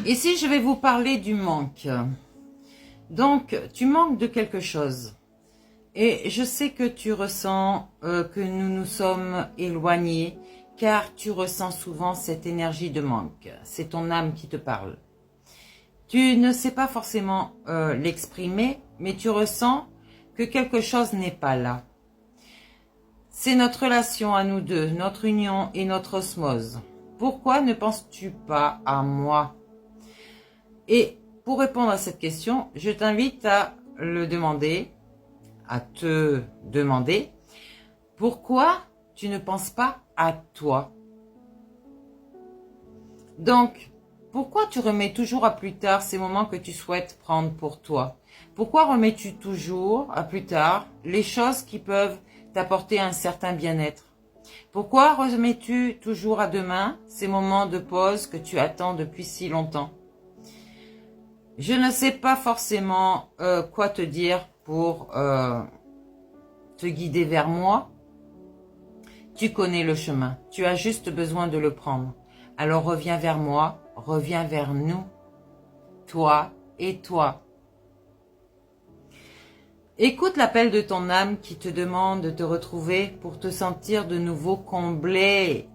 Ici, je vais vous parler du manque. Donc, tu manques de quelque chose. Et je sais que tu ressens que nous nous sommes éloignés, car tu ressens souvent cette énergie de manque. C'est ton âme qui te parle. Tu ne sais pas forcément l'exprimer, mais tu ressens que quelque chose n'est pas là. C'est notre relation à nous deux, notre union et notre osmose. Pourquoi ne penses-tu pas à moi? Et pour répondre à cette question, je t'invite à te demander, pourquoi tu ne penses pas à toi? Donc, pourquoi tu remets toujours à plus tard ces moments que tu souhaites prendre pour toi? Pourquoi remets-tu toujours à plus tard les choses qui peuvent t'apporter un certain bien-être? Pourquoi remets-tu toujours à demain ces moments de pause que tu attends depuis si longtemps? Je ne sais pas forcément quoi te dire pour te guider vers moi. Tu connais le chemin, tu as juste besoin de le prendre. Alors reviens vers moi, reviens vers nous, toi et toi. Écoute l'appel de ton âme qui te demande de te retrouver pour te sentir de nouveau comblé.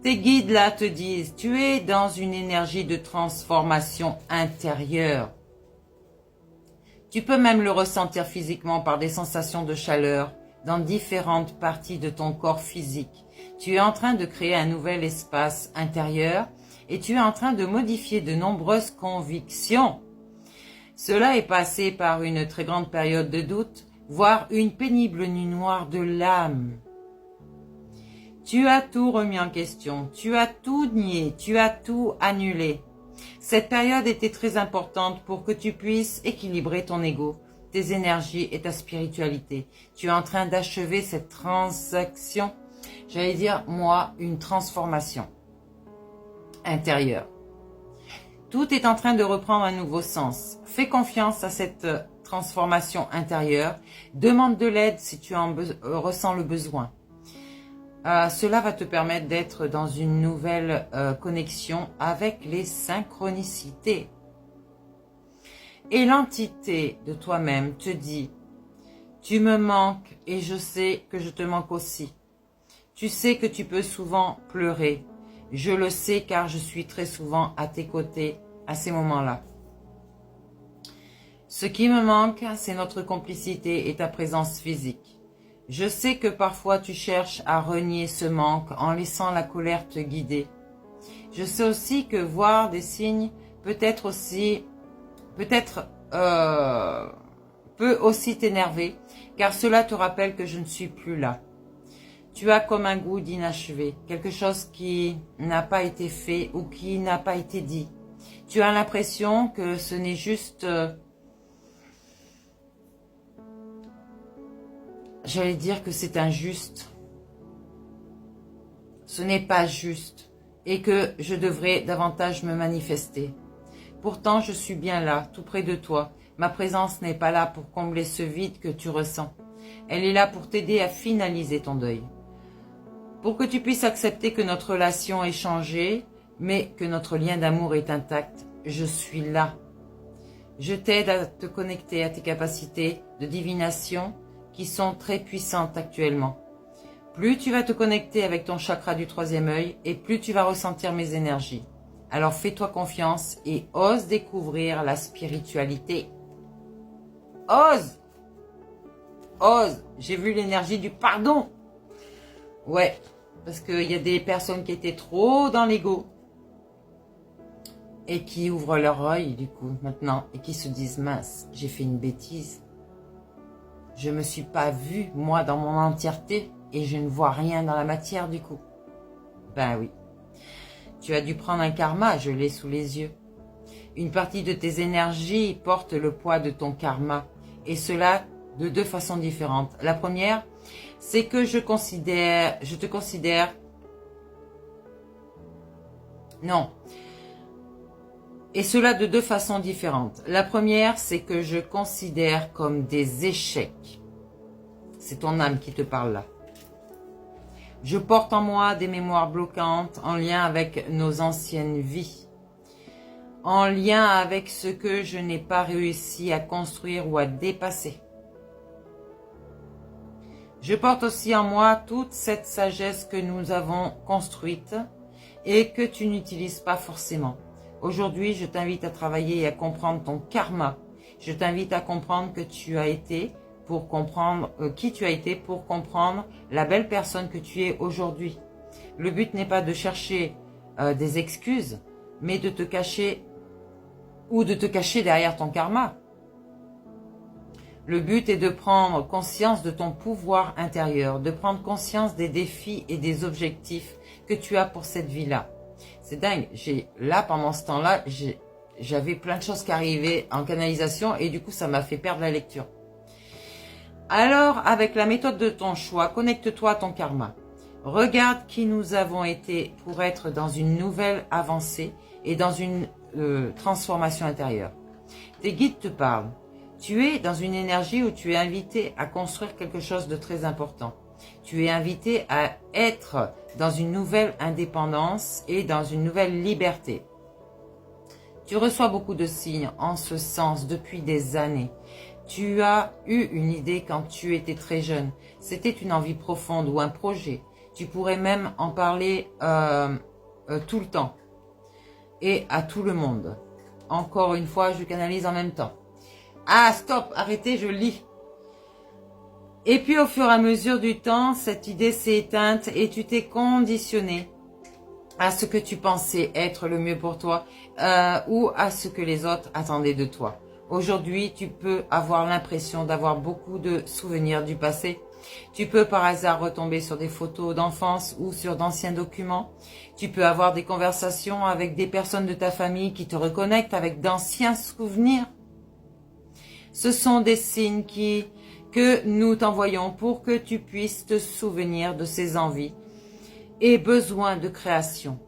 Tes guides là te disent, tu es dans une énergie de transformation intérieure. Tu peux même le ressentir physiquement par des sensations de chaleur dans différentes parties de ton corps physique. Tu es en train de créer un nouvel espace intérieur et tu es en train de modifier de nombreuses convictions. Cela est passé par une très grande période de doute, voire une pénible nuit noire de l'âme. Tu as tout remis en question, tu as tout nié, tu as tout annulé. Cette période était très importante pour que tu puisses équilibrer ton ego, tes énergies et ta spiritualité. Tu es en train d'achever cette transaction, j'allais dire, moi, une transformation intérieure. Tout est en train de reprendre un nouveau sens. Fais confiance à cette transformation intérieure. Demande de l'aide si tu ressens le besoin. Cela va te permettre d'être dans une nouvelle connexion avec les synchronicités. Et l'entité de toi-même te dit, tu me manques et je sais que je te manque aussi. Tu sais que tu peux souvent pleurer. Je le sais car je suis très souvent à tes côtés à ces moments-là. Ce qui me manque, c'est notre complicité et ta présence physique. Je sais que parfois tu cherches à renier ce manque en laissant la colère te guider. Je sais aussi que voir des signes peut aussi t'énerver, car cela te rappelle que je ne suis plus là. Tu as comme un goût d'inachevé, quelque chose qui n'a pas été fait ou qui n'a pas été dit. Tu as l'impression que ce n'est juste... J'allais dire que c'est injuste. Ce n'est pas juste et que je devrais davantage me manifester. Pourtant, je suis bien là, tout près de toi. Ma présence n'est pas là pour combler ce vide que tu ressens. Elle est là pour t'aider à finaliser ton deuil. Pour que tu puisses accepter que notre relation est changée, mais que notre lien d'amour est intact, je suis là. Je t'aide à te connecter à tes capacités de divination qui sont très puissantes actuellement. Plus tu vas te connecter avec ton chakra du troisième œil et plus tu vas ressentir mes énergies. Alors fais-toi confiance et ose découvrir la spiritualité. Ose! Ose! J'ai vu l'énergie du pardon. Ouais, parce qu'il y a des personnes qui étaient trop dans l'ego et qui ouvrent leur œil du coup maintenant et qui se disent mince, j'ai fait une bêtise. Je ne me suis pas vue, moi, dans mon entièreté, et je ne vois rien dans la matière, du coup. Ben oui. Tu as dû prendre un karma, je l'ai sous les yeux. Une partie de tes énergies porte le poids de ton karma, et cela de deux façons différentes. La première, c'est que je te considère... Non. Et cela de deux façons différentes. La première, c'est que je considère comme des échecs. C'est ton âme qui te parle là. Je porte en moi des mémoires bloquantes en lien avec nos anciennes vies. en lien avec ce que je n'ai pas réussi à construire ou à dépasser. Je porte aussi en moi toute cette sagesse que nous avons construite et que tu n'utilises pas forcément. Aujourd'hui, je t'invite à travailler et à comprendre ton karma. Je t'invite à comprendre que tu as été pour comprendre qui tu as été, pour comprendre la belle personne que tu es aujourd'hui. Le but n'est pas de chercher des excuses, mais de te cacher ou de te cacher derrière ton karma. Le but est de prendre conscience de ton pouvoir intérieur, de prendre conscience des défis et des objectifs que tu as pour cette vie-là. C'est dingue, là pendant ce temps-là, j'avais plein de choses qui arrivaient en canalisation et du coup ça m'a fait perdre la lecture. Alors, avec la méthode de ton choix, connecte-toi à ton karma. Regarde qui nous avons été pour être dans une nouvelle avancée et dans une transformation intérieure. Tes guides te parlent. Tu es dans une énergie où tu es invité à construire quelque chose de très important. Tu es invité à être dans une nouvelle indépendance et dans une nouvelle liberté. Tu reçois beaucoup de signes en ce sens depuis des années. Tu as eu une idée quand tu étais très jeune. C'était une envie profonde ou un projet. Tu pourrais même en parler tout le temps et à tout le monde. Encore une fois, je canalise en même temps. Ah, stop, arrêtez, je lis. Et puis au fur et à mesure du temps, cette idée s'est éteinte et tu t'es conditionné à ce que tu pensais être le mieux pour toi ou à ce que les autres attendaient de toi. Aujourd'hui, tu peux avoir l'impression d'avoir beaucoup de souvenirs du passé. Tu peux par hasard retomber sur des photos d'enfance ou sur d'anciens documents. Tu peux avoir des conversations avec des personnes de ta famille qui te reconnectent avec d'anciens souvenirs. Ce sont des signes que nous t'envoyons pour que tu puisses te souvenir de ces envies et besoins de création.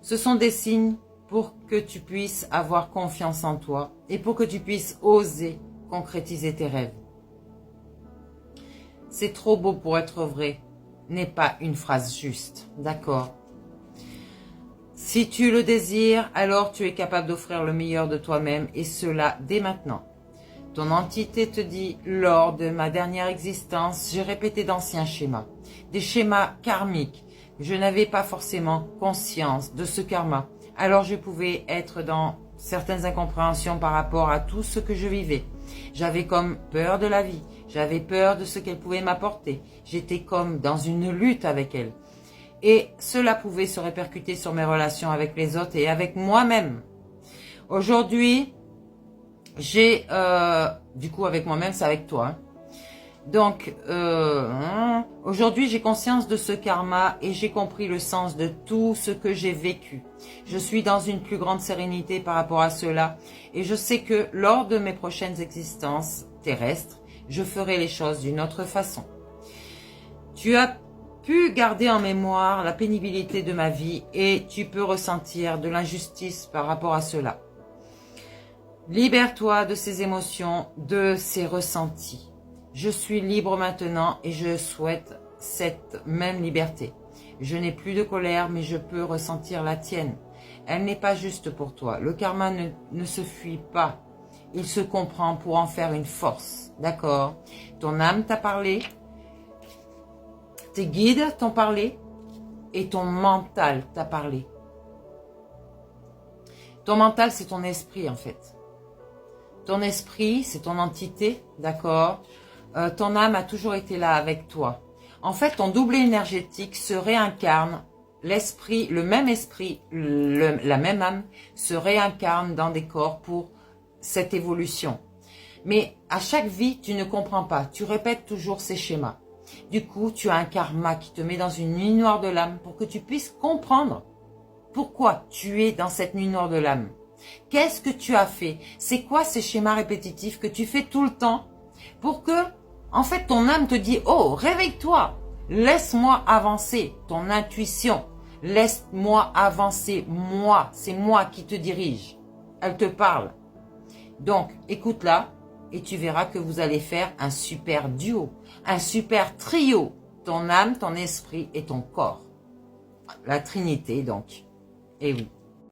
Ce sont des signes pour que tu puisses avoir confiance en toi et pour que tu puisses oser concrétiser tes rêves. C'est trop beau pour être vrai n'est pas une phrase juste, d'accord? Si tu le désires, alors tu es capable d'offrir le meilleur de toi-même et cela dès maintenant. Ton entité te dit, lors de ma dernière existence, j'ai répété d'anciens schémas, des schémas karmiques. Je n'avais pas forcément conscience de ce karma. Alors je pouvais être dans certaines incompréhensions par rapport à tout ce que je vivais. J'avais comme peur de la vie, j'avais peur de ce qu'elle pouvait m'apporter. J'étais comme dans une lutte avec elle. Et cela pouvait se répercuter sur mes relations avec les autres et avec moi-même. Aujourd'hui, du coup avec moi-même, c'est avec toi. Donc, aujourd'hui, j'ai conscience de ce karma et j'ai compris le sens de tout ce que j'ai vécu. Je suis dans une plus grande sérénité par rapport à cela et je sais que lors de mes prochaines existences terrestres, je ferai les choses d'une autre façon. Tu as pu garder en mémoire la pénibilité de ma vie et tu peux ressentir de l'injustice par rapport à cela. Libère-toi de ces émotions, de ces ressentis. Je suis libre maintenant et je souhaite cette même liberté. Je n'ai plus de colère, mais je peux ressentir la tienne. Elle n'est pas juste pour toi. Le karma ne se fuit pas. Il se comprend pour en faire une force. D'accord? Ton âme t'a parlé, tes guides t'ont parlé et ton mental t'a parlé. Ton mental, c'est ton esprit en fait. Ton esprit, c'est ton entité, d'accord? Ton âme a toujours été là avec toi. En fait, ton double énergétique se réincarne, l'esprit, le même esprit, la même âme se réincarne dans des corps pour cette évolution. Mais à chaque vie, tu ne comprends pas, tu répètes toujours ces schémas. Du coup, tu as un karma qui te met dans une nuit noire de l'âme pour que tu puisses comprendre pourquoi tu es dans cette nuit noire de l'âme. Qu'est-ce que tu as fait? C'est quoi ces schémas répétitifs que tu fais tout le temps pour que, en fait, ton âme te dit, oh, réveille-toi, laisse-moi avancer, ton intuition, laisse-moi avancer, moi, c'est moi qui te dirige. Elle te parle. Donc, écoute-la et tu verras que vous allez faire un super duo, un super trio, ton âme, ton esprit et ton corps. La Trinité, donc. Eh oui.